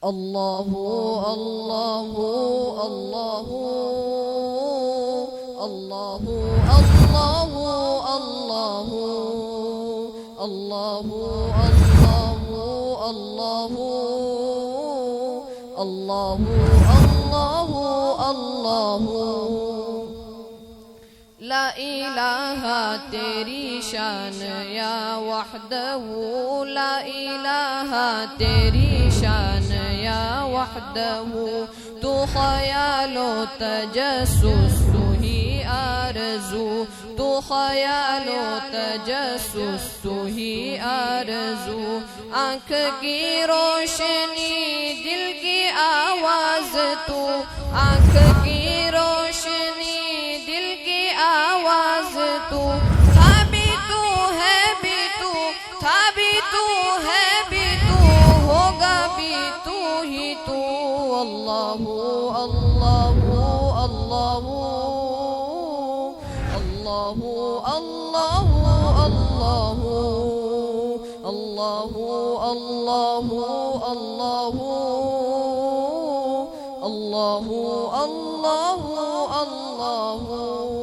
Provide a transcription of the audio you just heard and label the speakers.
Speaker 1: الله الله الله الله الله الله الله الله الله الله الله لا إله तेरी शान या वहदहू ला इलाहा तेरी शान या वहदहू तू ख्यालो तजस्सुस तू ही आरज़ू तू ख्यालो तजस्सुस तू ही आरज़ू आँख की रोशनी दिल की आवाज़ तू आँख की रोशनी दिल की आवाज़ तू था भी तू है भी तू था भी तू है भी तू होगा भी तू ही तू अल्लाहु अल्लाहु अल्लाहु अल्लाहु अल्लाहु अल्लाहु अल्लाहु अल्लाहु अल्लाहु अल्लाहु अल्लाहु अल्लाहु